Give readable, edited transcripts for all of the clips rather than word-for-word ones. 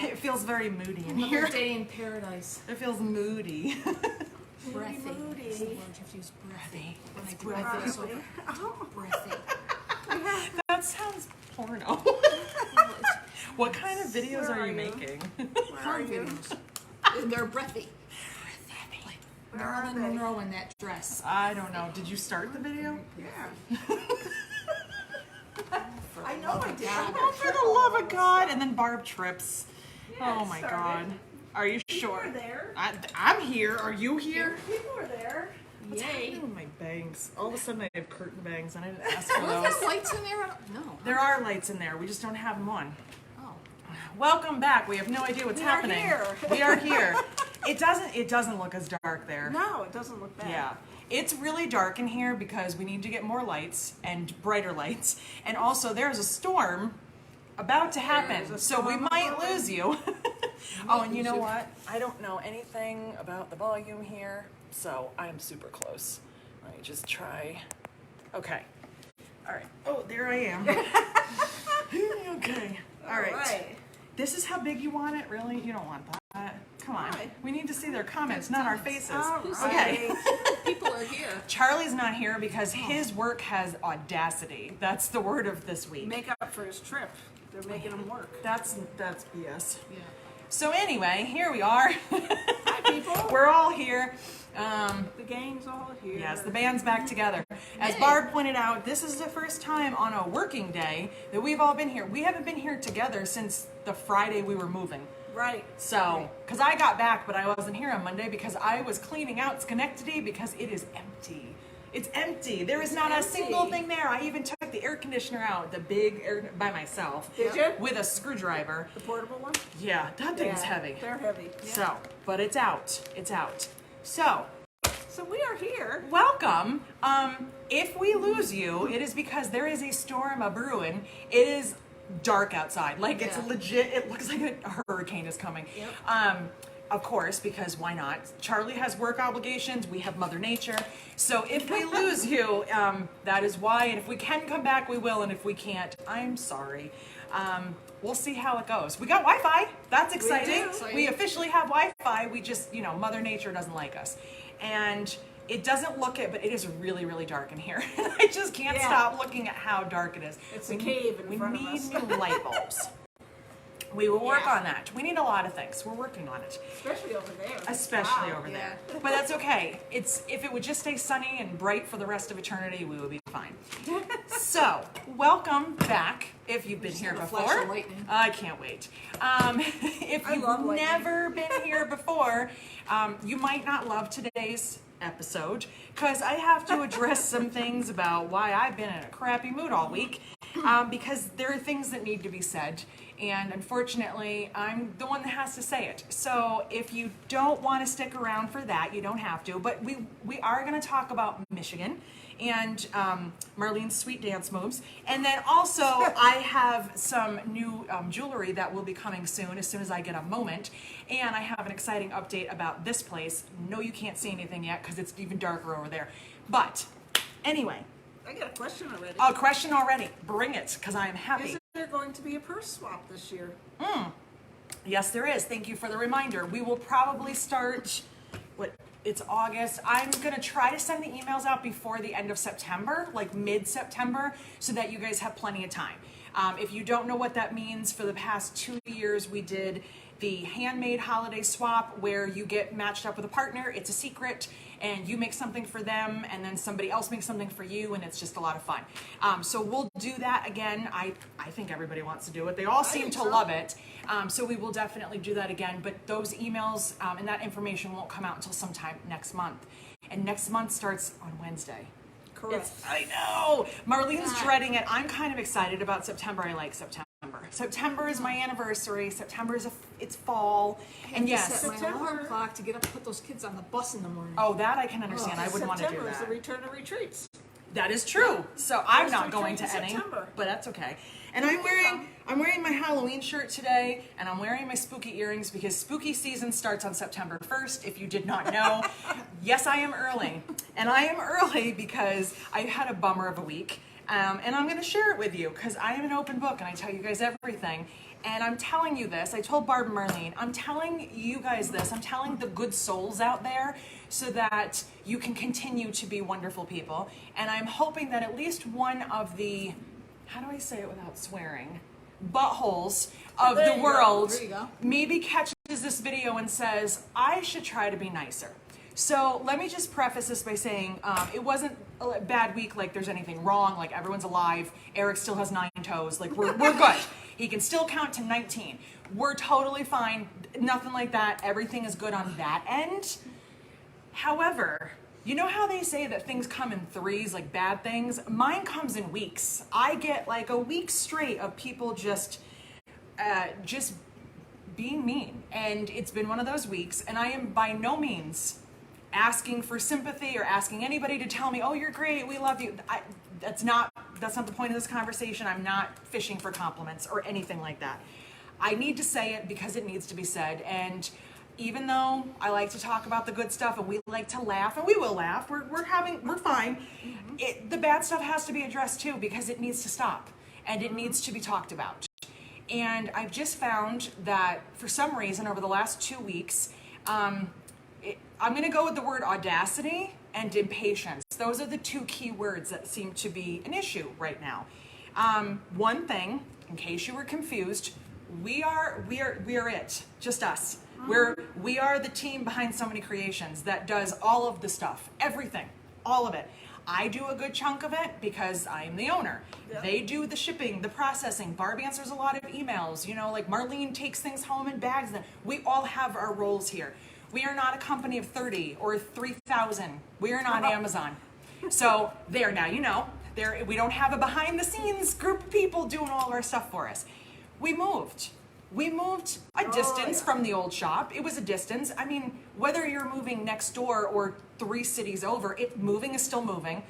It feels very moody in Another here. day in paradise. It feels moody. Breathy. Moody. That's the word you have to use. Breathy. When I do my breathy. voiceover. Oh. Breathy. That sounds porno. What kind of videos Where are you are you? making? Where are Porn you? videos. And they're breathy. Like Where are Marilyn they? Monroe in that dress. I don't know. Did you start the video? Yeah. I know I did. Oh, for the love of God. And then Barb trips. Yeah, Oh it my started. God. Are you People sure? are there. I'm here. Are you here? People are there. What's Yay. happening with my bangs? All of a sudden I have curtain bangs and I didn't ask for Are there those. lights in there? No. There are lights in there. We just don't have them on. Oh. Welcome back. We have no idea what's We are happening. here. We are here. It doesn't look as dark there. No, it doesn't look bad. Yeah. It's really dark in here because we need to get more lights and brighter lights. And also there's a storm about to happen. There's a So we storm might coming. lose you. Oh, and you know what? I don't know anything about the volume here. So I'm super close. Let me just try. Okay. All right. Oh, there I am. Okay. All right. This is how big you want it? Really? You don't want that? Come on. Why? We need to see their comments, not our faces. All Okay. right. People are here. Charlie's not here because his work has audacity. That's the word of this week. Make up for his trip. They're making him work. That's BS. Yeah. So anyway, here we are. Hi, people. We're all here. The gang's all here. Yes, the band's back together. As Yay. Barb pointed out, this is the first time on a working day that we've all been here. We haven't been here together since the Friday we were moving. Right. So, because I got back, but I wasn't here on Monday because I was cleaning out Schenectady because it is empty. It's empty. There is not a empty. single thing there. I even took the air conditioner out, the big air, by myself. Did you? With a screwdriver. The portable one? Yeah, that thing's Yeah, heavy. They're heavy. So, but it's out. It's out. So, So we are here. welcome. If we lose you, it is because there is a storm a brewing. It is dark outside. Like it's Yeah. legit. It looks like a hurricane is coming. Yep. Of course, because why not? Charlie has work obligations. We have Mother Nature. So if we lose you, that is why. And if we can come back, we will. And if we can't, I'm sorry. We'll see how it goes. We got Wi-Fi. That's exciting. do. We officially have Wi-Fi. We just, Mother Nature doesn't like us. And it doesn't look it, but it is really, really dark in here. I just can't Yeah. stop looking at how dark it is. It's a cave in We front of need us. new light bulbs. We will work Yeah. on that. We need a lot of things. We're working on it. Especially over there. Especially Wow. over yeah. there. But that's okay. If it would just stay sunny and bright for the rest of eternity, we would be fine. So, welcome back if you've been here have a before. flash of lightning. I can't wait. If I you've love lightning. never been here before, you might not love today's episode because I have to address some things about why I've been in a crappy mood all week because there are things that need to be said. And unfortunately, I'm the one that has to say it. So if you don't want to stick around for that, you don't have to. But we are going to talk about Michigan and Marlene's sweet dance moves. And then also, I have some new jewelry that will be coming soon as I get a moment. And I have an exciting update about this place. No, you can't see anything yet because it's even darker over there. But anyway, I got a question already. a question already. Bring it, because I am happy. Is there going to be a purse swap this year? Yes, there is. Thank you for the reminder. We will probably start, it's August. I'm going to try to send the emails out before the end of September, like mid-September, so that you guys have plenty of time. If you don't know what that means, for the past 2 years, we did the handmade holiday swap where you get matched up with a partner. It's a secret, and you make something for them, and then somebody else makes something for you, and it's just a lot of fun. So we'll do that again. I think everybody wants to do it. They all seem to love it. So we will definitely do that again, but those emails and that information won't come out until sometime next month. And next month starts on Wednesday. Correct. I know. Marlene's dreading it. I'm kind of excited about September. I like September. September is my anniversary. September is it's fall. And yes. Set my alarm clock to get up and put those kids on the bus in the morning. Oh, that I can understand. I wouldn't want to do September is the that. return of retreats. That is true. So I'm First not going retreat to in any, September. but that's okay. And I'm wearing my Halloween shirt today, and I'm wearing my spooky earrings because spooky season starts on September 1st, if you did not know. Yes, I am early. And I am early because I've had a bummer of a week. And I'm going to share it with you because I am an open book and I tell you guys everything. And I'm telling you this, I told Barb and Marlene, I'm telling you guys this, I'm telling the good souls out there so that you can continue to be wonderful people. And I'm hoping that at least one of the, how do I say it without swearing, buttholes of There the you go. world There you go. maybe catches this video and says, I should try to be nicer. So let me just preface this by saying it wasn't a bad week, like there's anything wrong, like everyone's alive. Eric still has 9 toes, like we're good. He can still count to 19. We're totally fine, nothing like that. Everything is good on that end. However, you know how they say that things come in threes, like bad things? Mine comes in weeks. I get like a week straight of people just being mean. And it's been one of those weeks, and I am by no means asking for sympathy or asking anybody to tell me, oh, you're great, we love you. That's not the point of this conversation. I'm not fishing for compliments or anything like that. I need to say it because it needs to be said. And even though I like to talk about the good stuff and we like to laugh, and we will laugh, we're fine. The bad stuff has to be addressed too, because it needs to stop and it needs to be talked about. And I've just found that for some reason over the last 2 weeks, I'm going to go with the word audacity and impatience. Those are the 2 key words that seem to be an issue right now. One thing, in case you were confused, we are it, just us. We are the team behind So Many Creations that does all of the stuff, everything, all of it. I do a good chunk of it because I'm the owner. Yep. They do the shipping, the processing. Barb answers a lot of emails. You know, like Marlene takes things home in bags. We all have our roles here. We are not a company of 30 or 3,000. We are not Amazon. So there, now you know. We don't have a behind the scenes group of people doing all of our stuff for us. We moved a distance from the old shop. It was a distance. I mean, whether you're moving next door or 3 cities over, moving is still moving.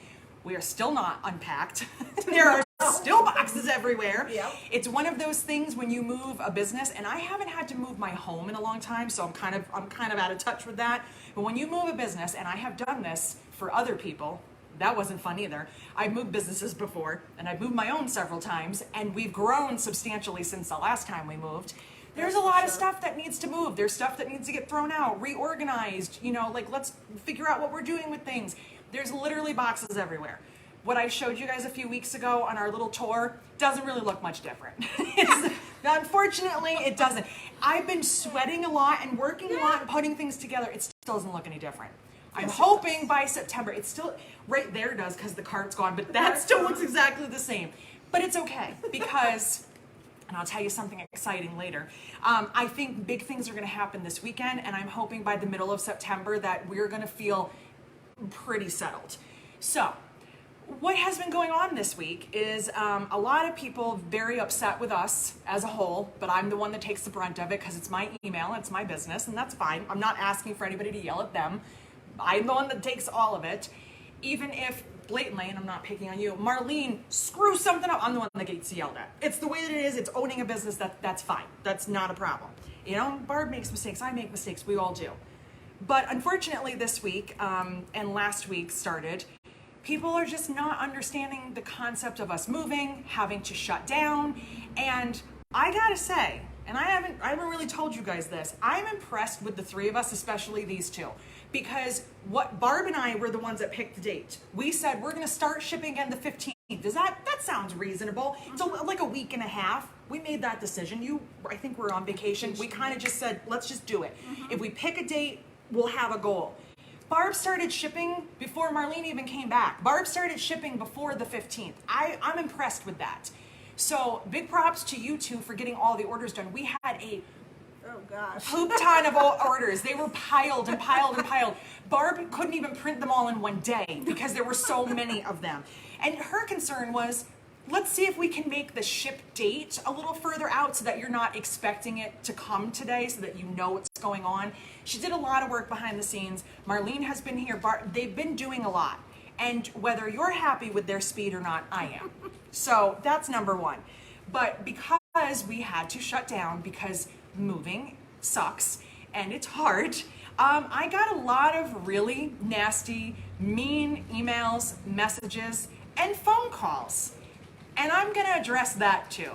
We are still not unpacked. There are still boxes everywhere. Yep. It's one of those things when you move a business, and I haven't had to move my home in a long time, so I'm kind of out of touch with that. But when you move a business, and I have done this for other people, that wasn't fun either. I've moved businesses before, and I've moved my own several times, and we've grown substantially since the last time we moved. There's a lot of stuff that needs to move. There's stuff that needs to get thrown out, reorganized, like let's figure out what we're doing with things. There's literally boxes everywhere. What I showed you guys a few weeks ago on our little tour doesn't really look much different. Unfortunately, it doesn't. I've been sweating a lot and working a lot and putting things together. It still doesn't look any different. I'm hoping by September, it's still, right there does because the cart's gone, but that still looks exactly the same. But it's okay because, and I'll tell you something exciting later, I think big things are going to happen this weekend, and I'm hoping by the middle of September that we're going to feel pretty settled. So, what has been going on this week is a lot of people very upset with us as a whole, but I'm the one that takes the brunt of it because it's my email, it's my business, and that's fine. I'm not asking for anybody to yell at them. I'm the one that takes all of it. Even if blatantly, and I'm not picking on you, Marlene screws something up, I'm the one that gets yelled at. It's the way that it is, it's owning a business, that's fine. That's not a problem. Barb makes mistakes, I make mistakes, we all do. But unfortunately this week, and last week started, people are just not understanding the concept of us moving, having to shut down, and I gotta say, and I haven't really told you guys this, I'm impressed with the 3 of us, especially these 2. Because Barb and I were the ones that picked the date. We said we're going to start shipping again the 15th. That sounds reasonable? It's like a week and a half. We made that decision. I think we're on vacation. We kind of just said, let's just do it. If we pick a date, we'll have a goal. Barb started shipping before Marlene even came back. Barb started shipping before the 15th. I'm impressed with that. So big props to you 2 for getting all the orders done. We had a Oh gosh. poop ton of orders. They were piled and piled and piled. Barb couldn't even print them all in one day because there were so many of them. And her concern was, let's see if we can make the ship date a little further out so that you're not expecting it to come today, so that you know what's going on. She did a lot of work behind the scenes. Marlene has been here. They've been doing a lot. And whether you're happy with their speed or not, I am. So that's number 1. But because we had to shut down because moving sucks and it's hard, I got a lot of really nasty, mean emails, messages, and phone calls. And I'm going to address that too.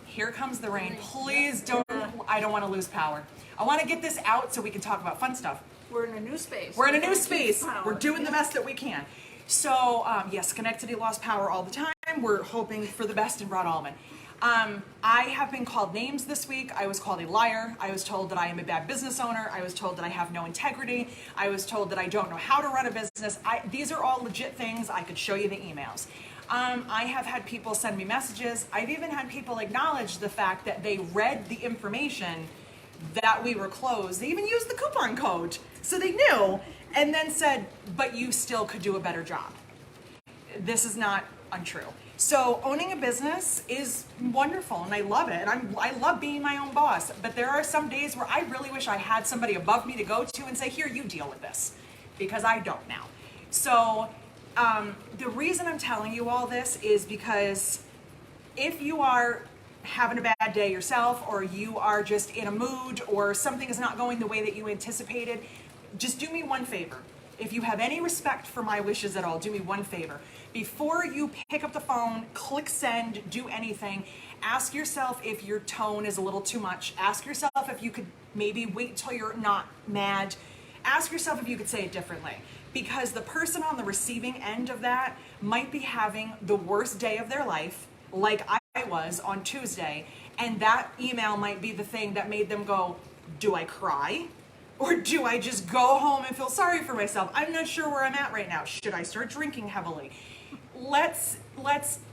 Here comes the rain. Please don't, I don't want to lose power. I want to get this out so we can talk about fun stuff. We're in a new space. We're in a We new can't keep space. power. We're doing the best that we can. So, yes, Schenectady lost power all the time. We're hoping for the best in Broad Almond. I have been called names this week. I was called a liar. I was told that I am a bad business owner. I was told that I have no integrity. I was told that I don't know how to run a business. These are all legit things. I could show you the emails. I have had people send me messages. I've even had people acknowledge the fact that they read the information that we were closed. They even used the coupon code, so they knew, and then said, but you still could do a better job. This is not untrue. So owning a business is wonderful, and I love it, and I love being my own boss, but there are some days where I really wish I had somebody above me to go to and say, here, you deal with this, because I don't now. So the reason I'm telling you all this is because if you are having a bad day yourself, or you are just in a mood, or something is not going the way that you anticipated, just do me one favor. If you have any respect for my wishes at all, do me one favor. Before you pick up the phone, click send, do anything, ask yourself if your tone is a little too much. Ask yourself if you could maybe wait till you're not mad. Ask yourself if you could say it differently. Because the person on the receiving end of that might be having the worst day of their life, like I was on Tuesday, and that email might be the thing that made them go, do I cry? Or do I just go home and feel sorry for myself? I'm not sure where I'm at right now. Should I start drinking heavily? Let's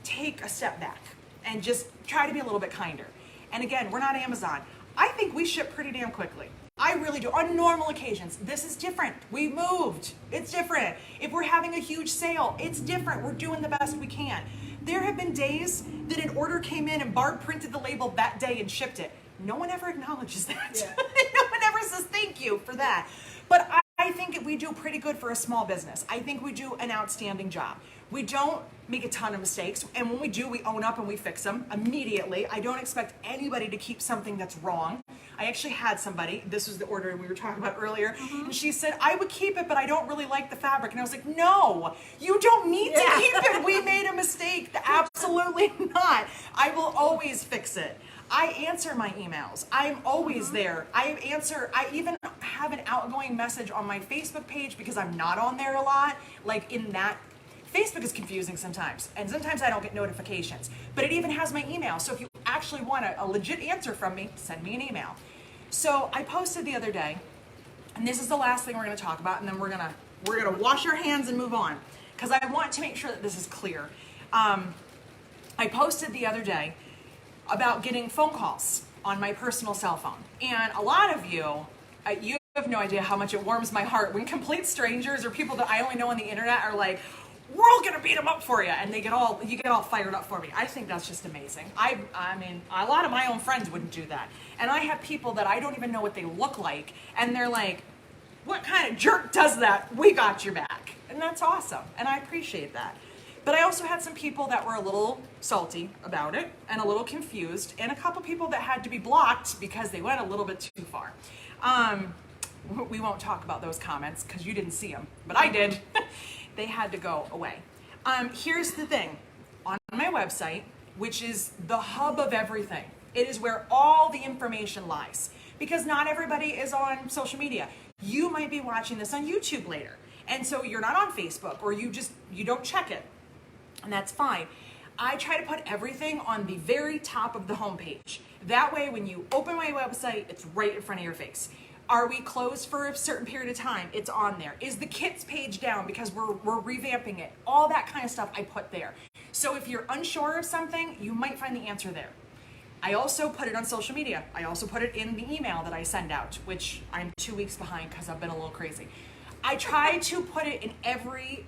take a step back and just try to be a little bit kinder. And again, we're not Amazon. I think we ship pretty damn quickly. I really do. On normal occasions, this is different. We moved. It's different. If we're having a huge sale, it's different. We're doing the best we can. There have been days that an order came in and Barb printed the label that day and shipped it. No one ever acknowledges that. Yeah. No one ever says thank you for that. But I think we do pretty good for a small business. I think we do an outstanding job. We don't make a ton of mistakes, and when we do, we own up and we fix them immediately. I don't expect anybody to keep something that's wrong. I actually had somebody, this was the order we were talking about earlier, and she said, I would keep it, but I don't really like the fabric. And I was like, no, you don't need to keep it. We made a mistake. Absolutely not. I will always fix it. I answer my emails. I'm always there. I even have an outgoing message on my Facebook page because I'm not on there a lot. Like in that, Facebook is confusing sometimes, and sometimes I don't get notifications, but it even has my email. So if you actually want a legit answer from me, send me an email. So I posted the other day, and this is the last thing we're gonna talk about, and then we're gonna wash our hands and move on, because I want to make sure that this is clear. I posted the other day about getting phone calls on my personal cell phone. And a lot of you, you have no idea how much it warms my heart when complete strangers or people that I only know on the internet are like, we're all gonna beat them up for you, and you get all fired up for me. I think that's just amazing. I mean, a lot of my own friends wouldn't do that. And I have people that I don't even know what they look like, and they're like, what kind of jerk does that? We got your back. And that's awesome, and I appreciate that. But I also had some people that were a little salty about it and a little confused, and a couple people that had to be blocked because they went a little bit too far. We won't talk about those comments because you didn't see them, but I did. They had to go away. Here's the thing. On my website, which is the hub of everything, it is where all the information lies. Because not everybody is on social media. You might be watching this on YouTube later, and so you're not on Facebook, or you don't check it. And that's fine. I try to put everything on the very top of the homepage. That way, when you open my website, it's right in front of your face. Are we closed for a certain period of time? It's on there. Is the kits page down because we're revamping it? All that kind of stuff I put there. So if you're unsure of something, you might find the answer there. I also put it on social media. I also put it in the email that I send out, which I'm 2 weeks behind because I've been a little crazy. I try to put it in every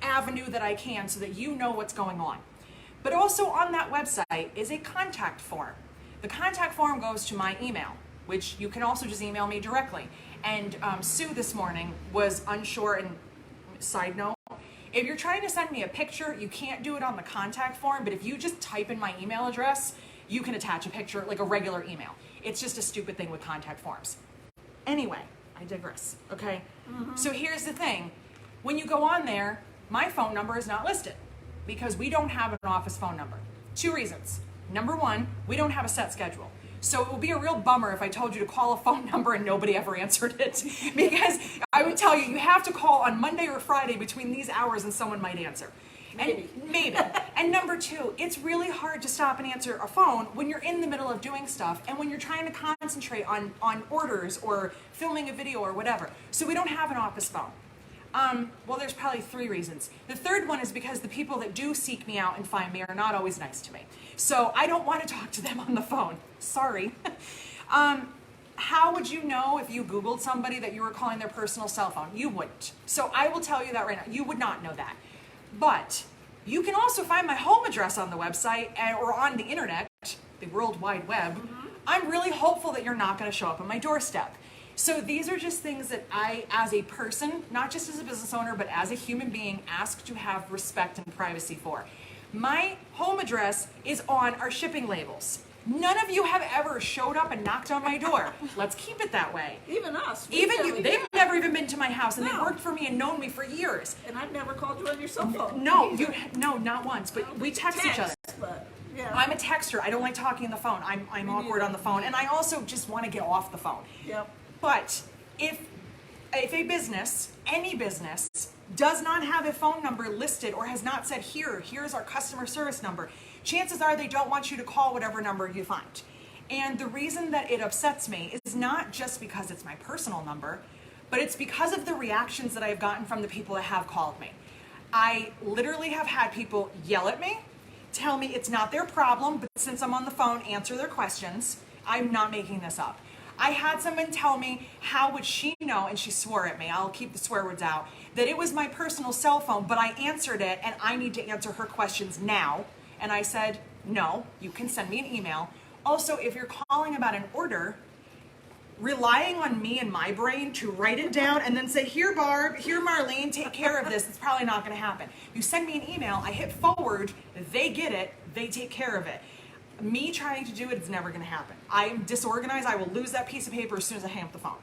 avenue that I can so that you know what's going on. But also on that website is a contact form. The contact form goes to my email, which you can also just email me directly. And Sue this morning was unsure, and side note, if you're trying to send me a picture, you can't do it on the contact form, but if you just type in my email address, you can attach a picture like a regular email. It's just a stupid thing with contact forms. Anyway, I digress, okay? So here's the thing. When you go on there, my phone number is not listed because we don't have an office phone number. 2 reasons. Number one, we don't have a set schedule. So it would be a real bummer if I told you to call a phone number and nobody ever answered it. Because I would tell you, you have to call on Monday or Friday between these hours and someone might answer. Maybe. And number two, it's really hard to stop and answer a phone when you're in the middle of doing stuff and when you're trying to concentrate on orders or filming a video or whatever. So we don't have an office phone. Well, there's probably 3 reasons. The third one is because the people that do seek me out and find me are not always nice to me. So I don't want to talk to them on the phone. Sorry. How would you know if you Googled somebody that you were calling their personal cell phone? You wouldn't. So I will tell you that right now. You would not know that. But you can also find my home address on the website or on the internet, the World Wide Web. I'm really hopeful that you're not going to show up on my doorstep. So these are just things that I, as a person, not just as a business owner, but as a human being, ask to have respect and privacy for. My home address is on our shipping labels. None of you have ever showed up and knocked on my door. Let's keep it that way. Even us. Even you. They've never even been to my house, and No. they've worked for me and known me for years. And I've never called you on your cell phone. No, either. no, not once. But we text each other. But, yeah. I'm a texter. I don't like talking on the phone. I'm awkward neither. on the phone, and I also just want to get off the phone. Yep. But if a business, any business, does not have a phone number listed or has not said, here's our customer service number, chances are they don't want you to call whatever number you find. And the reason that it upsets me is not just because it's my personal number, but it's because of the reactions that I've gotten from the people that have called me. I literally have had people yell at me, tell me it's not their problem, but since I'm on the phone, answer their questions. I'm not making this up. I had someone tell me, how would she know, and she swore at me, I'll keep the swear words out, that it was my personal cell phone, but I answered it and I need to answer her questions now. And I said, no, you can send me an email. Also, if you're calling about an order, relying on me and my brain to write it down and then say, here Barb, here Marlene, take care of this, it's probably not going to happen. You send me an email, I hit forward, they get it, they take care of it. Me trying to do it is never going to happen. I'm disorganized, I will lose that piece of paper as soon as I hang up the phone.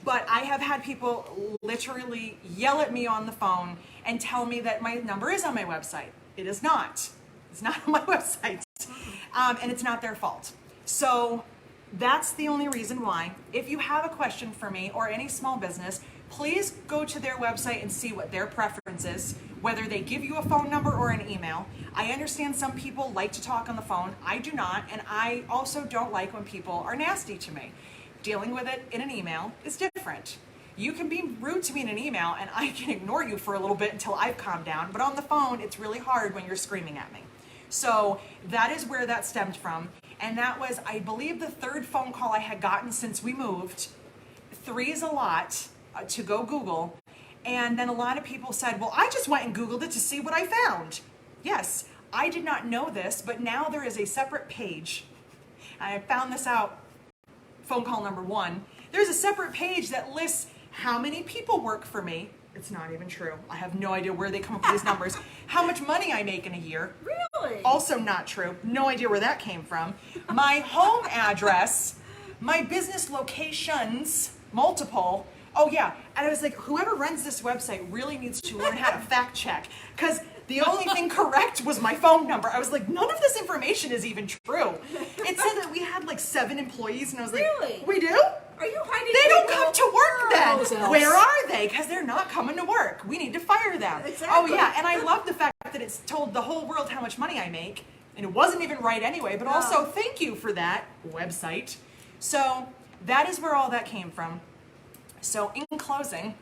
But I have had people literally yell at me on the phone and tell me that my number is on my website. It is not. It's not on my website. And it's not their fault. So that's the only reason why. If you have a question for me or any small business, please go to their website and see what their preference is, whether they give you a phone number or an email. I understand some people like to talk on the phone. I do not, and I also don't like when people are nasty to me. Dealing with it in an email is different. You can be rude to me in an email and I can ignore you for a little bit until I've calmed down, but on the phone, it's really hard when you're screaming at me. So that is where that stemmed from. And that was, I believe, the 3rd phone call I had gotten since we moved. 3 is a lot to go Google. And then a lot of people said, well, I just went and Googled it to see what I found. Yes, I did not know this, but now there is a separate page. I found this out, phone call number 1. There's a separate page that lists how many people work for me. It's not even true. I have no idea where they come up with these numbers. How much money I make in a year. Really? Also not true. No idea where that came from. My home address, my business locations, multiple. Oh yeah, and I was like, whoever runs this website really needs to learn how to fact check, because the only thing correct was my phone number. I was like, none of this information is even true. It said that we had like 7 employees, and I was like, Really? we do? Are you hiding? They don't people? come to work then. Those Where are they? Because they're not coming to work. We need to fire them. Exactly. Oh yeah, and I love the fact that it's told the whole world how much money I make, and it wasn't even right anyway, but also thank you for that website. So that is where all that came from. So in closing,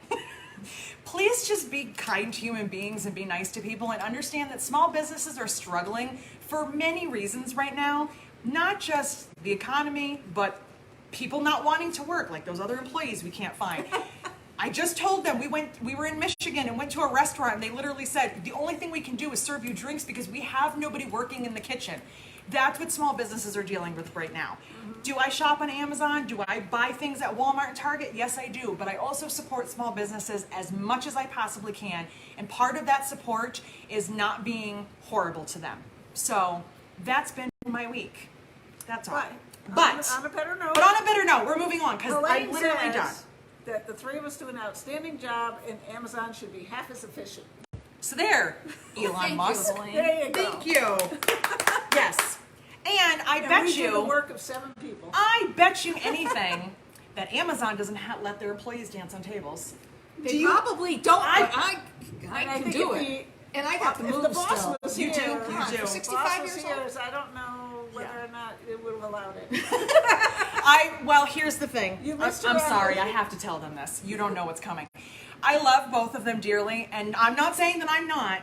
please just be kind to human beings and be nice to people and understand that small businesses are struggling for many reasons right now, not just the economy, but people not wanting to work, like those other employees we can't find. I just told them we were in Michigan and went to a restaurant and they literally said, the only thing we can do is serve you drinks because we have nobody working in the kitchen. That's what small businesses are dealing with right now. Do I shop on Amazon? Do I buy things at Walmart and Target? Yes, I do. But I also support small businesses as much as I possibly can. And part of that support is not being horrible to them. So that's been my week. That's all. But on a better note, We're moving on because I'm Elaine literally says done. that the 3 of us do an outstanding job, and Amazon should be half as efficient. So there, Elon Thank you, Musk. Elaine. There you go. Thank you. Yes. I And bet we do you, the work of 7 people. I bet you anything that Amazon doesn't let their employees dance on tables. They probably don't, but I And can think do if it. the- And I got the if move the boss still. was You do, here, you Come on, do. for boss 65 was years here, old. I don't know whether Yeah. or not it would have allowed it. Well, here's the thing. You I'm missed your sorry, I opportunity. have to tell them this. You don't know what's coming. I love both of them dearly, and I'm not saying that I'm not.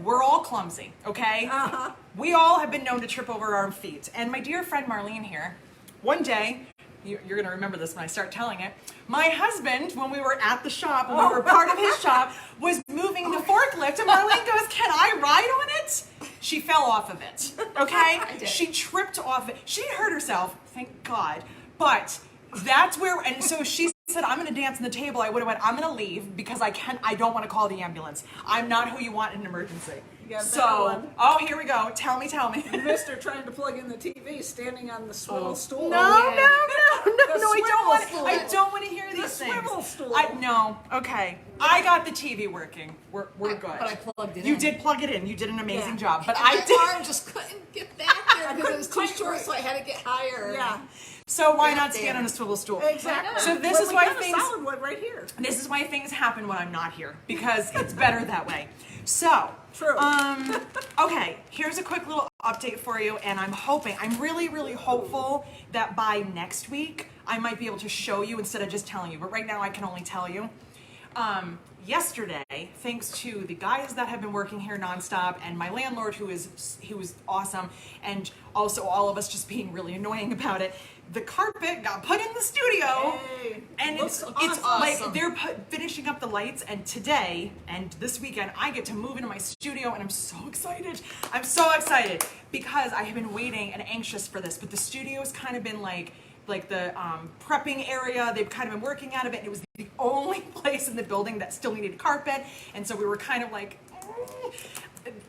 We're all clumsy, okay? Uh-huh. We all have been known to trip over our feet. And my dear friend Marlene here, one day, you're going to remember this when I start telling it, my husband, when we were at the shop, when we were part of his shop, was moving the forklift, and Marlene goes, "Can I ride on it?" She fell off of it, okay? did. She tripped off it. She didn't hurt herself, thank God. But that's where, and so she said, "I'm going to dance on the table." I would have went, "I'm going to leave because I don't want to call the ambulance. I'm not who you want in an emergency." Yeah, that So, one. oh, here we go. Tell me. Mister trying to plug in the TV, standing on the swivel stool. No, yeah. no, The I don't swivel want. stool. I don't want to hear The these things. swivel stool. No. Okay. I got the TV working. We're good. But I plugged it You in. did plug it in. You did an amazing Yeah. job. But And I my did. arm just couldn't get back there because it was too quite short, right. so I had to get higher. Yeah, So why Get not up stand there. on a swivel stool? exactly. So this Well, is we why got things. a solid one right here. This is why things happen when I'm not here because it's better that way. So, True. okay, here's a quick little update for you, and I'm really, really hopeful that by next week I might be able to show you instead of just telling you. But right now I can only tell you. Yesterday, thanks to the guys that have been working here nonstop and my landlord who was awesome, and also all of us just being really annoying about it, the carpet got put in the studio. Hey. And Looks it's awesome. like they're finishing up the lights, and today and this weekend I get to move into my studio, and I'm so excited. I'm so excited because I have been waiting and anxious for this. But the studio's kind of been like the prepping area. They've kind of been working out of it, and it was the only place in the building that still needed carpet, and so we were kind of like.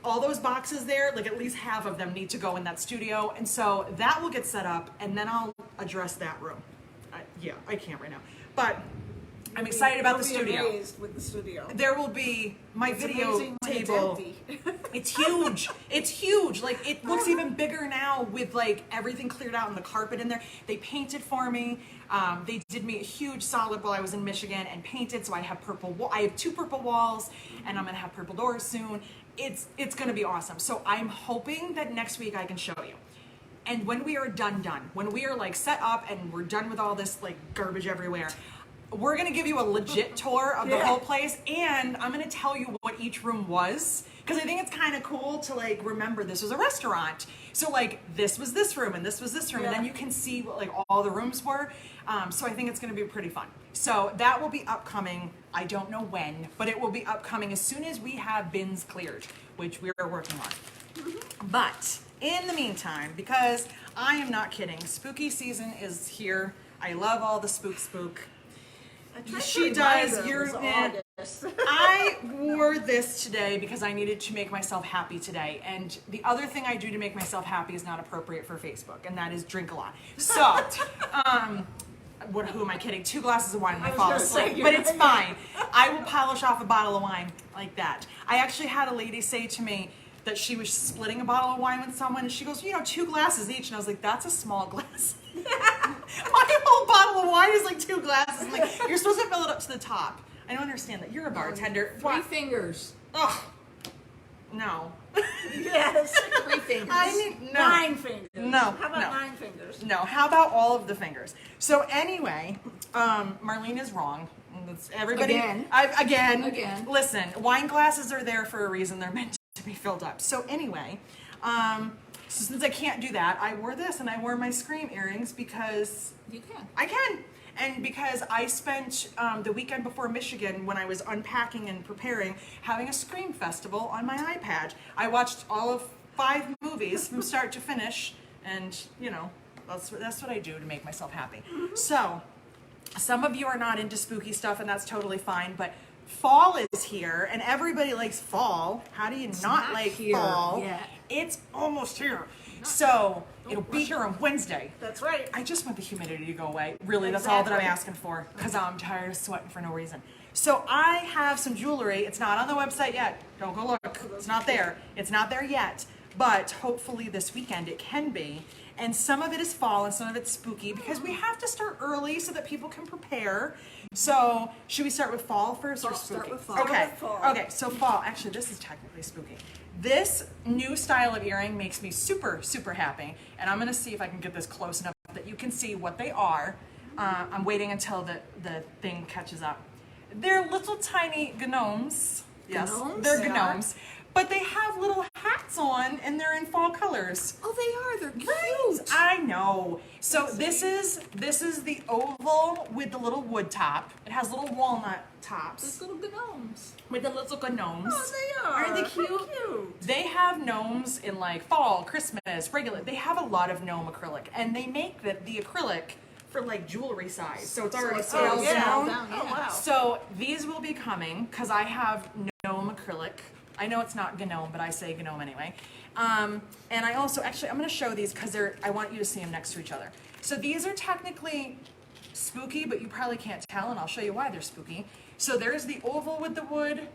All those boxes there, like at least half of them need to go in that studio, and so that will get set up, and then I'll address that room. I can't right now, but I'm excited about the You'll be studio. amazed with the studio. There will be my It's video amazing when it's table. empty. It's huge. It's huge. Like it looks even bigger now with like everything cleared out and the carpet in there. They painted for me. They did me a huge solid while I was in Michigan and painted. So I have I have 2 purple walls, and I'm gonna have purple doors soon. It's gonna be awesome. So I'm hoping that next week I can show you. And when we are done, when we are like set up and we're done with all this like garbage everywhere, we're gonna give you a legit tour of the Yeah. whole place, and I'm gonna tell you what each room was, because I think it's kind of cool to like remember this was a restaurant. So like this was this room and this was this room, and then Yeah. you can see what like all the rooms were. So I think it's gonna be pretty fun. So that will be upcoming. I don't know when, but it will be upcoming as soon as we have bins cleared, which we are working on. But in the meantime, because I am not kidding, spooky season is here. I love all the spook. I tried to She remind does. her it You're was in. August. I wore this today because I needed to make myself happy today. And the other thing I do to make myself happy is not appropriate for Facebook, and that is drink a lot. So, who am I kidding? 2 glasses of wine and I was fall gonna say, asleep. But you're it's right. fine. I will polish off a bottle of wine like that. I actually had a lady say to me that she was splitting a bottle of wine with someone, and she goes, 2 glasses each. And I was like, that's a small glass. My whole bottle of wine is like 2 glasses. I'm like, you're supposed to fill it up to the top. I don't understand that. You're a bartender. 3 fingers. Ugh. No. Yes. 3 fingers. I need, no. 9 fingers. No, How about no. 9 fingers? No. How about all of the fingers? So anyway, Marlene is wrong. That's everybody. Again. Again. Listen, wine glasses are there for a reason. They're meant to be filled up. So anyway, so since I can't do that, I wore this, and I wore my Scream earrings because You can. I can. And because I spent the weekend before Michigan, when I was unpacking and preparing, having a Scream festival on my iPad. I watched all of 5 movies from start to finish, and that's what I do to make myself happy. So, some of you are not into spooky stuff, and that's totally fine. But fall is here, and everybody likes fall. How do you not not like here fall? yet. It's almost here. So it'll be here on Wednesday. That's right. I just want the humidity to go away. Really, that's all that I'm Exactly. asking for, because I'm tired of sweating for no reason. So I have some jewelry. It's not on the website yet. Don't go look. It's not there. It's not there yet. But hopefully this weekend it can be. And some of it is fall and some of it's spooky because we have to start early so that people can prepare. So should we start with fall first or spooky? Start with fall. Okay. Start with fall. Okay, so fall. Actually, this is technically spooky. This new style of earring makes me super, super happy. And I'm going to see if I can get this close enough that you can see what they are. I'm waiting until the thing catches up. They're little tiny gnomes. Yes, Gnomes? they're They are? gnomes. But they have little hats on and they're in fall colors. Oh, they are. They're cute. Right, I know. So this is the oval with the little wood top. It has little walnut tops These little gnomes. with the little gnomes. Oh, they are. Aren't they How cute? cute. They have gnomes in like fall, Christmas, regular. They have a lot of gnome acrylic, and they make the acrylic for like jewelry size. So it's already scaled yeah. down. Oh, wow. So these will be coming because I have gnome acrylic. I know it's not gnome, but I say gnome anyway. And I also, actually, I'm going to show these because I want you to see them next to each other. So these are technically spooky, but you probably can't tell, and I'll show you why they're spooky. So there's the oval with the wood,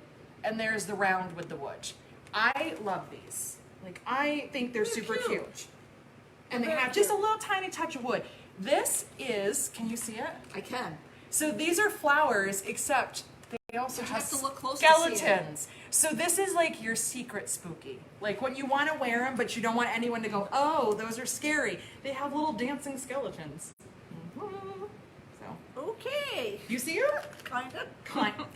and there's the round with the wood. I love these. Like, I think they're super cute. And they Very have just a cute. little tiny touch of wood. This is, can you see it? I can. So these are flowers, except they also have have to look close to see it. skeletons. So this is like your secret spooky. Like when you want to wear them, but you don't want anyone to go, oh, those are scary. They have little dancing skeletons. So, Okay. you see it? Kind of.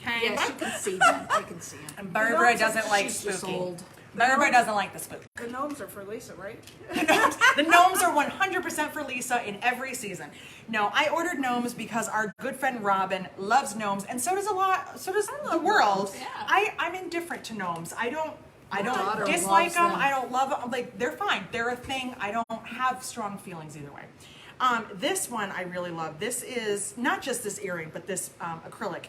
Yes, you can see them. I can see them. And Barbara Gnomes are- doesn't like She's just spooky. old. Barbara doesn't like the spooky. The gnomes are for Lisa, right? The gnomes are 100% for Lisa in every season. No, I ordered gnomes because our good friend Robin loves gnomes, and so does the world. gnomes, yeah. I'm indifferent to gnomes. I don't daughter dislike loves them. them. I don't love them. Like, they're fine. They're a thing. I don't have strong feelings either way. This one I really love. This is not just this earring, but this acrylic.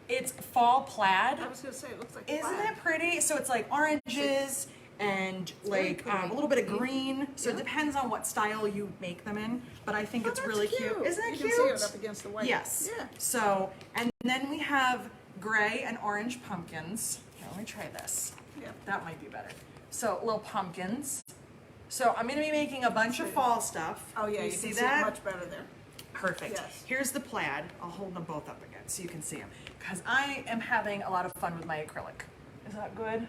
It's fall plaid. I was going to say, it looks like Isn't plaid. it pretty? So it's like oranges and like pretty. a little bit of green. So it depends on what style you make them in. But I think Oh, it's that's really cute. Isn't it you cute? can see it up against the white. Yes. Yeah. So, and then we have gray and orange pumpkins. Here, let me try this. Yeah. That might be better. So little pumpkins. So I'm going to be making a bunch of fall stuff. Oh, yeah, you see can see that? it much better there. Perfect. Yes. Here's the plaid. I'll hold them both up again so you can see them. Because I am having a lot of fun with my acrylic. Is that good?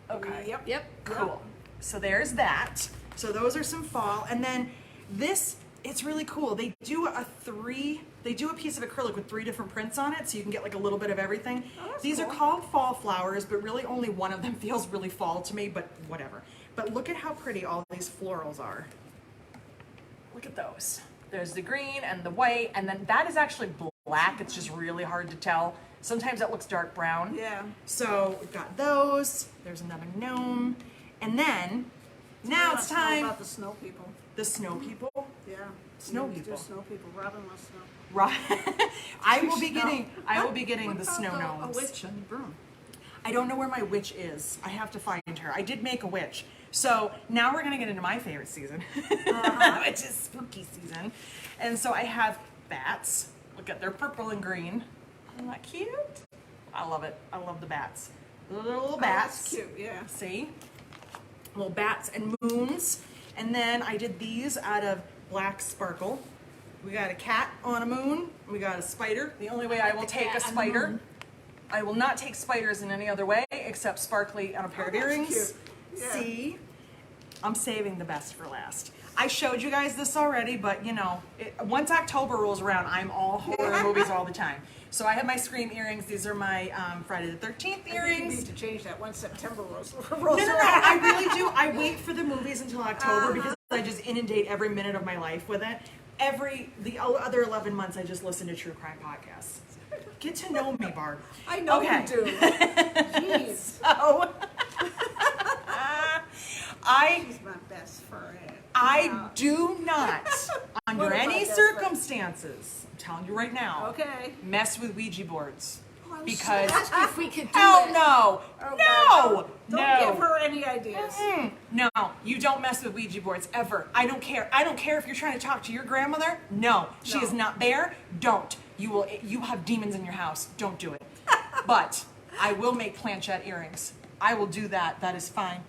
Okay. Yep. Yep. Cool. So there's that. So those are some fall. And then this, it's really cool. They do a piece of acrylic with 3 different prints on it, so you can get like a little bit of everything. Oh, that's These are cool. called fall flowers, but really only one of them feels really fall to me, but whatever. But look at how pretty all these florals are. Look at those. There's the green and the white, and then that is actually black. It's just really hard to tell. Sometimes it looks dark brown. Yeah. So we've got those. There's another gnome. And then, now it's Let us know time. about the snow people. The snow people. Yeah. Snow You people. Do snow people. Robin wants snow. Right. I will be Snow. getting the What snow about gnomes. A witch and a broom. I don't know where my witch is. I have to find her. I did make a witch. So now we're gonna get into my favorite season, which is spooky season. And so I have bats. Look at, they're purple and green. Isn't that cute? I love it. I love the bats. Little bats. That's cute. Yeah. See? Little bats and moons. And then I did these out of black sparkle. We got a cat on a moon. We got a spider. The only way I will take a cat on the spider. moon. I will not take spiders in any other way except sparkly on a pair of that's earrings. cute. Yeah. See? I'm saving the best for last. I showed you guys this already, but you know, once October rolls around, I'm all horror movies all the time. So I have my Scream earrings. These are my Friday the 13th I think you earrings. need to change that when September rolls No, around. I really do. I wait for the movies until October because I just inundate every minute of my life with it. The other 11 months, I just listen to true crime podcasts. Get to know me, Barb. I know Okay. you do. Jeez. So, She's my best friend. I do not, under What any about best friend? circumstances, I'm telling you right now, Okay. mess with Ouija boards. Oh, I was Because ask you if we could do hell it. no, Oh, no, God, don't no. give her any ideas. No, you don't mess with Ouija boards ever. I don't care. I don't care if you're trying to talk to your grandmother. No, she No. is not there. Don't. You have demons in your house. Don't do it. But I will make planchette earrings. I will do that. That is fine.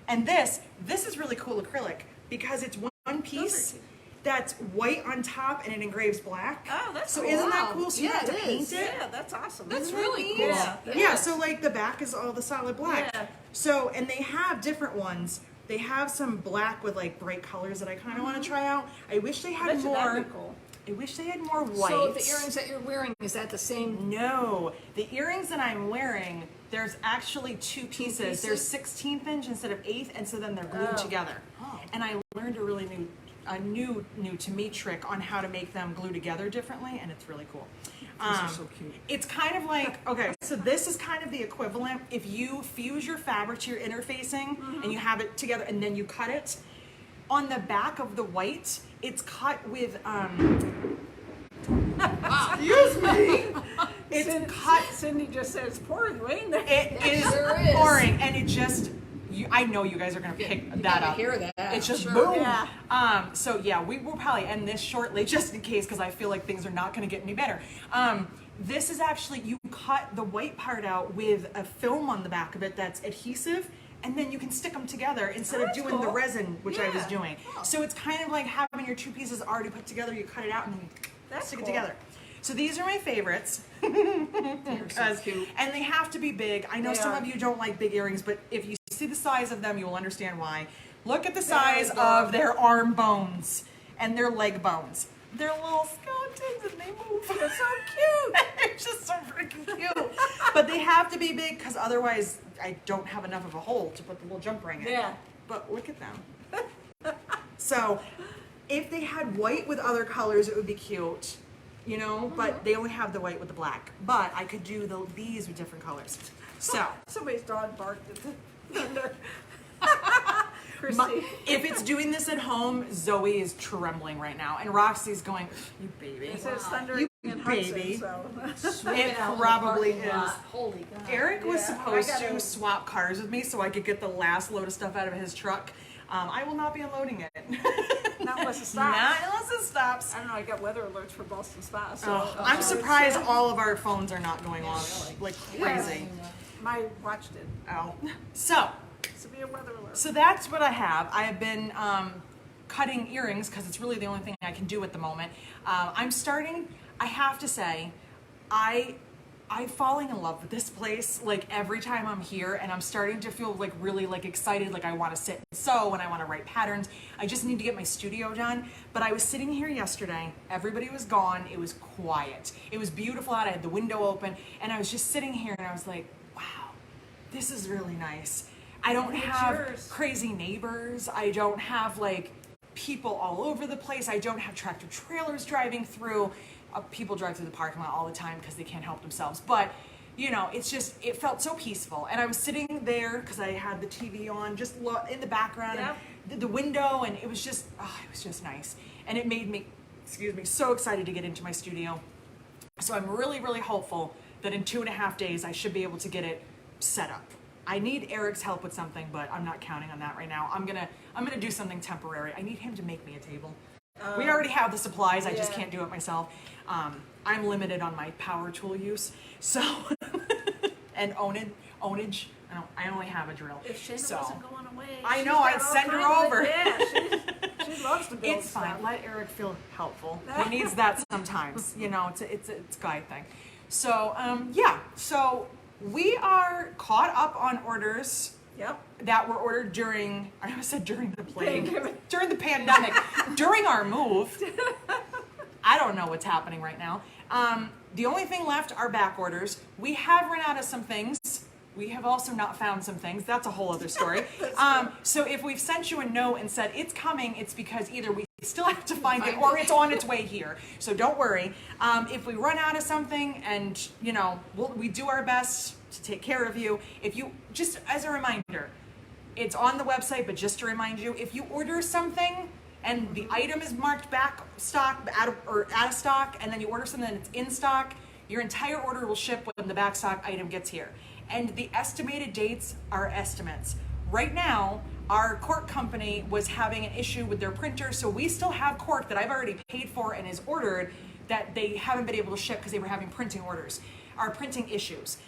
And this is really cool acrylic because it's one piece cute. that's white on top and it engraves black. Oh, that's so cool. isn't that Wow. cool? So you Yeah, have to it paint is. it. Yeah, that's awesome. That's Isn't really that cool. neat? Yeah, Yes. so like the back is all the solid black. Yeah. So, and they have different ones. They have some black with like bright colors that I kind of want to try out. I wish they I had bet you more. that'd be cool. I wish they had more white. So the earrings that you're wearing, is that the same? No, the earrings that I'm wearing, there's actually two pieces. They're pieces? 16th inch instead of 8th, and so then they're glued Oh. together. Oh. And I learned a new to me trick on how to make them glue together differently, and it's really cool. Those are so cute. It's kind of like, okay, so this is kind of the equivalent. If you fuse your fabric to your interfacing and you have it together and then you cut it, on the back of the white, it's cut with, excuse me, it's cut, Cindy just said it's pouring rain there. it is sure is. pouring, and it just, I know you guys are gonna pick You that gotta up. hear that. It's just Sure. boom. Yeah. So yeah, we will probably end this shortly just in case because I feel like things are not going to get any better. This is actually, you cut the white part out with a film on the back of it that's adhesive, and then you can stick them together instead of that's doing the cool. resin, which I was Yeah. doing. So it's kind of like having your two pieces already put together, you cut it out and then you That's stick cool. it together. So these are my favorites. They're so 'Cause- cute. and they have to be big. I know They some are. of you don't like big earrings, but if you see the size of them, you will understand why. Look at the size of adorable. their arm bones and their leg bones. They're little skeletons and they move. They're so cute. They're just so freaking cute. But they have to be big because otherwise I don't have enough of a hole to put the little jump ring in. Yeah. But look at them. So if they had white with other colors, it would be cute. You know, but they only have the white with the black. But I could do these with different colors. So Somebody's dog barked at the thunder. Christy. if it's doing this at home, Zoe is trembling right now, and Roxy's going, "You baby." It says Wow. thunder You in Hudson, baby. so. It Out in the probably parking is. lot. Holy God. Eric was Yeah, supposed I gotta- to swap cars with me so I could get the last load of stuff out of his truck. I will not be unloading it. Not unless it stops. Not unless it stops. I don't know, I got weather alerts for Boston Spa, so. Oh, I'm it's, surprised uh, all of our phones are not going off like crazy. My watch did. Oh. So Severe weather alert. So that's what I have. I have been cutting earrings because it's really the only thing I can do at the moment. I'm starting, I have to say, I'm falling in love with this place like every time I'm here, and I'm starting to feel like really like excited, like I want to sit and sew and I want to write patterns. I just need to get my studio done. But I was sitting here yesterday, everybody was gone, it was quiet. It was beautiful out, I had the window open, and I was just sitting here and I was like, wow, this is really nice. I don't It's have yours. crazy neighbors. I don't have like people all over the place. I don't have tractor trailers driving through. People drive through the parking lot all the time because they can't help themselves. But, you know, it's just, it felt so peaceful. And I was sitting there because I had the TV on just in the background Yep. and the window, and it was just nice. And it made me, so excited to get into my studio. So I'm really, really hopeful that in 2.5 days I should be able to get it set up. I need Eric's help with something, but I'm not counting on that right now. I'm gonna do something temporary. I need him to make me a table. We already have the supplies. I just yeah. can't do it myself. I'm limited on my power tool use, so and ownage. I only have a drill. If Shayna so wasn't going away, I she's know, got I'd all send her kinds of- over. Yeah, she loves to build It's fine. stuff. Let Eric feel helpful. He needs that sometimes. You know, it's a guy thing. So yeah. So we are caught up on orders Yep. that were ordered during, I almost said during the plague, Pandemic. during the pandemic, during our move. I don't know what's happening right now. The only thing left are back orders. We have run out of some things. We have also not found some things. That's a whole other story. So if we've sent you a note and said it's coming, it's because either we still have to find it or it's on its way here. So don't worry. If we run out of something, and you know, we do our best to take care of you. If you, just as a reminder, it's on the website, but just to remind you, if you order something and the item is marked back stock, out of stock, and then you order something that's in stock, your entire order will ship when the back stock item gets here. And the estimated dates are estimates. Right now, our cork company was having an issue with their printer, so we still have cork that I've already paid for and is ordered that they haven't been able to ship because they were having printing issues.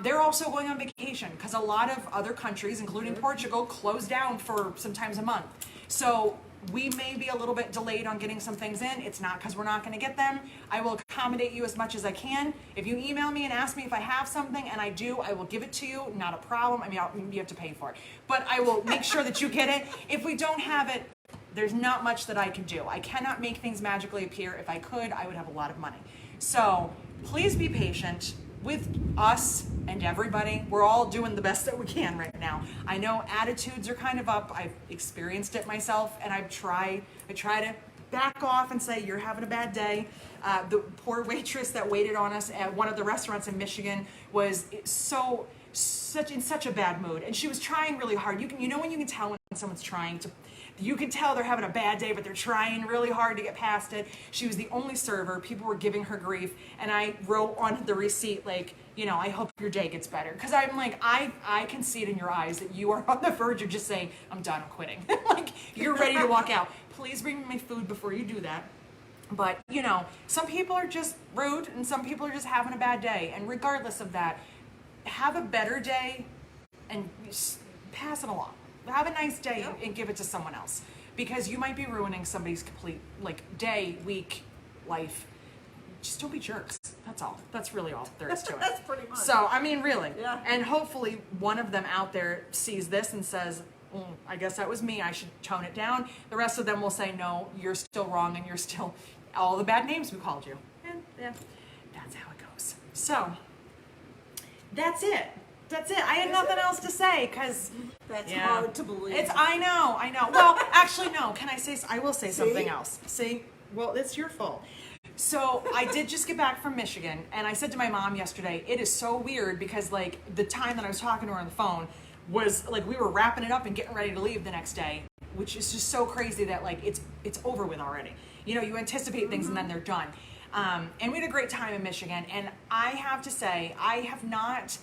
They're also going on vacation because a lot of other countries, including Portugal, close down for sometimes a month. So we may be a little bit delayed on getting some things in. It's not because we're not going to get them. I will accommodate you as much as I can. If you email me and ask me if I have something, and I do, I will give it to you. Not a problem. I mean, you have to pay for it. But I will make sure that you get it. If we don't have it, there's not much that I can do. I cannot make things magically appear. If I could, I would have a lot of money. So please be patient with us and everybody. We're all doing the best that we can right now. I know attitudes are kind of up. I've experienced it myself, and I try to back off and say, you're having a bad day. The poor waitress that waited on us at one of the restaurants in Michigan was in such a bad mood, and she was trying really hard. You know when you can tell when someone's trying to. You can tell they're having a bad day, but they're trying really hard to get past it. She was the only server. People were giving her grief. And I wrote on the receipt, like, you know, I hope your day gets better. Because I'm like, I can see it in your eyes that you are on the verge of just saying, I'm done, I'm quitting. Like, you're ready to walk out. Please bring me my food before you do that. But, you know, some people are just rude and some people are just having a bad day. And regardless of that, have a better day and pass it along. Have a nice day and give it to someone else, because you might be ruining somebody's complete day, week, life. Just don't be jerks. That's all. That's really all there is to it. That's pretty much. So, I mean, really. Yeah. And hopefully one of them out there sees this and says, I guess that was me. I should tone it down. The rest of them will say, no, you're still wrong and you're still all the bad names we called you. And yeah, that's how it goes. So, that's it. That's it. I had nothing else to say because That's hard to believe. I know. Well, actually, no. Can I say? I will say something else. See, well, it's your fault. So I did just get back from Michigan, and I said to my mom yesterday, it is so weird because like the time that I was talking to her on the phone was like we were wrapping it up and getting ready to leave the next day, which is just so crazy that like it's over with already. You know, you anticipate things and then they're done. And we had a great time in Michigan, and I have to say, I have not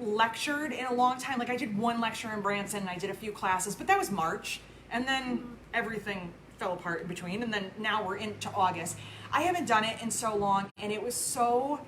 lectured in a long time. Like I did one lecture in Branson and I did a few classes, but that was March, and then everything fell apart in between, and then now we're into August. I haven't done it in so long, and it was so,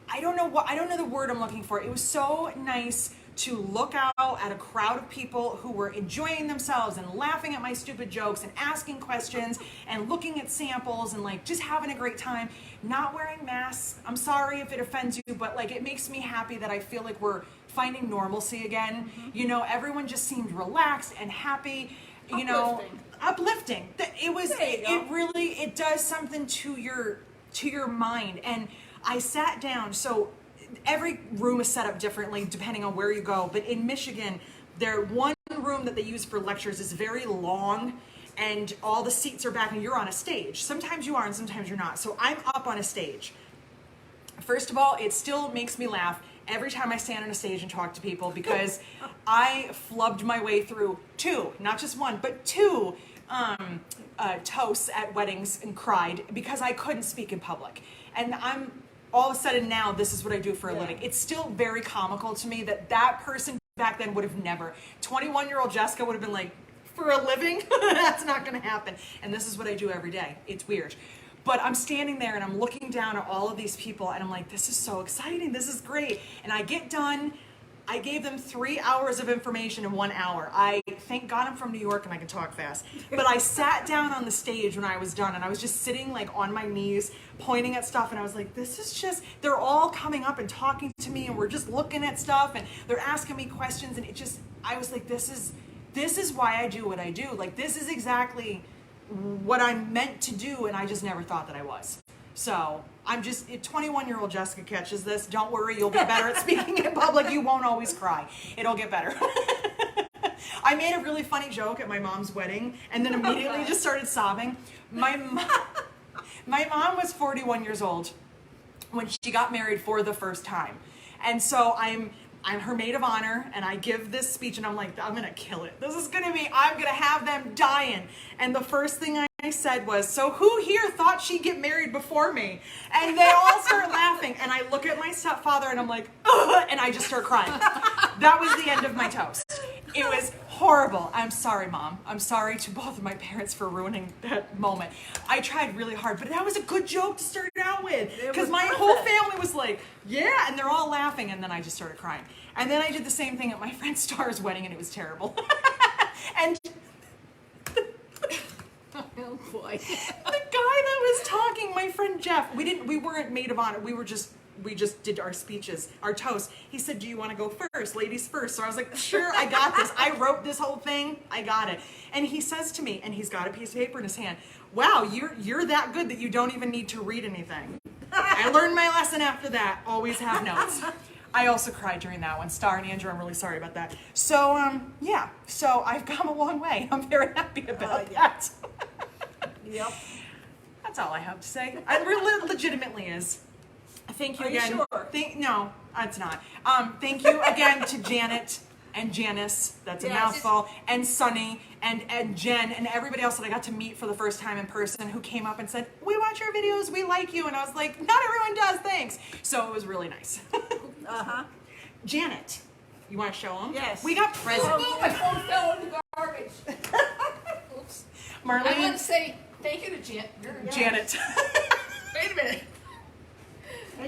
I don't know the word I'm looking for. It was so nice to look out at a crowd of people who were enjoying themselves and laughing at my stupid jokes and asking questions and looking at samples and like just having a great time, not wearing masks. I'm sorry if it offends you, but like it makes me happy that I feel like we're finding normalcy again. Mm-hmm. You know, everyone just seemed relaxed and happy, you know, uplifting. It does something to your mind. And I sat down, so every room is set up differently depending on where you go, but in Michigan, one room that they use for lectures is very long, and all the seats are back and you're on a stage. Sometimes you are and sometimes you're not. So I'm up on a stage. First of all, it still makes me laugh every time I stand on a stage and talk to people because I flubbed my way through two, not just one, but two toasts at weddings and cried because I couldn't speak in public. And all of a sudden now, this is what I do for a living. It's still very comical to me that person back then would have never. 21-year-old Jessica would have been like, for a living? That's not going to happen. And this is what I do every day. It's weird. But I'm standing there and I'm looking down at all of these people and I'm like, this is so exciting. This is great. And I get done. I gave them 3 hours of information in 1 hour. I thank God I'm from New York and I can talk fast. But I sat down on the stage when I was done and I was just sitting like on my knees pointing at stuff, and I was like, this is just, they're all coming up and talking to me and we're just looking at stuff and they're asking me questions, and I was like, this is why I do what I do. Like this is exactly what I'm meant to do, and I just never thought that I was. So I'm just, if 21-year-old Jessica catches this, don't worry, you'll get better at speaking in public. You won't always cry. It'll get better. I made a really funny joke at my mom's wedding and then immediately just started sobbing. My mom was 41 years old when she got married for the first time. And so I'm her maid of honor, and I give this speech, and I'm like, I'm going to kill it. I'm going to have them dying. And the first thing I said was, so who here thought she'd get married before me? And they all start laughing. And I look at my stepfather, and I'm like, ugh, and I just start crying. That was the end of my toast. It was horrible. I'm sorry, Mom. I'm sorry to both of my parents for ruining that moment. I tried really hard, but that was a good joke to start out with. Because my whole family was like, yeah, and they're all laughing, and then I just started crying. And then I did the same thing at my friend Star's wedding, and it was terrible. And boy. The guy that was talking, my friend Jeff, we weren't maid of honor. We just did our speeches, our toast. He said, "Do you want to go first? Ladies first." So I was like, "Sure, I got this. I wrote this whole thing. I got it." And he says to me, and he's got a piece of paper in his hand, "Wow, you're that good that you don't even need to read anything." I learned my lesson after that. Always have notes. I also cried during that one. Star and Andrew, I'm really sorry about that. So, yeah. So I've come a long way. I'm very happy about that. Yep. That's all I have to say. It really legitimately is. Thank you Are you again. sure? No, it's not. Thank you again to Janet and Janice, that's a Yes. mouthful, and Sunny and Jen and everybody else that I got to meet for the first time in person who came up and said, "We watch your videos, we like you." And I was like, "Not everyone does, thanks." So it was really nice. Uh-huh. Janet, you want to show them? Yes. We got presents. Oh, my phone fell in the garbage. Oops. I want Marlene, to say thank you to Janet. Wait a minute.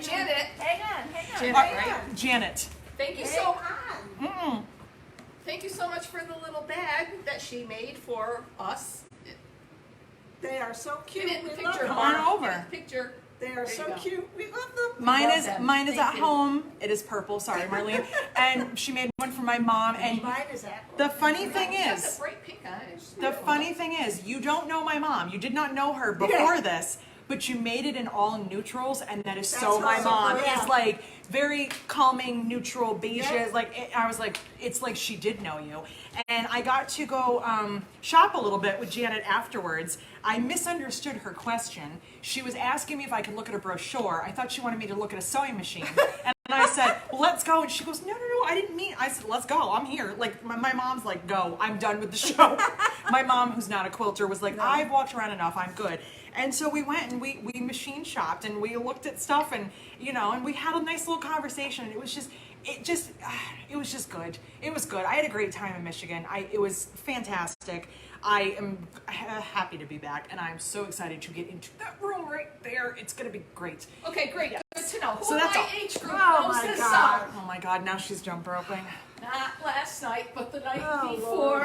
Janet. Hang on. Janet, right? Janet. Thank you so much. Thank you so much for the little bag that she made for us. They are so cute. Get it in the We love picture. them. Come on Mark. over. Get the picture. They are There so you go. cute. We love them. Mine love is them. mine is Thank at you. home. It is purple. Sorry, Marlene. And she made one for my mom. And Mine is apple. the funny thing It's got is, the bright pink on it. the funny thing is, you don't know my mom. You did not know her before this, but you made it in all neutrals, and that is so That's my awesome. mom. Yeah. It's like very calming, neutral beiges. Yeah. I was like, it's like she did know you. And I got to go shop a little bit with Janet afterwards. I misunderstood her question. She was asking me if I could look at a brochure. I thought she wanted me to look at a sewing machine. And I said, "Well, let's go." And she goes, "No, I didn't mean." I said, "Let's go. I'm here." Like my mom's like, "Go. I'm done with the show." My mom, who's not a quilter, was like, "I've walked around enough. I'm good." And so we went and we machine shopped and we looked at stuff and and we had a nice little conversation. And it was just good. It was good. I had a great time in Michigan. It was fantastic. I am happy to be back, and I'm so excited to get into that room right there. It's going to be great. Okay, great. Good to know. Who So in that's my all. age group Oh, knows my this God. song? Oh my God, now she's jump roping. Not last night, but the night Oh, before.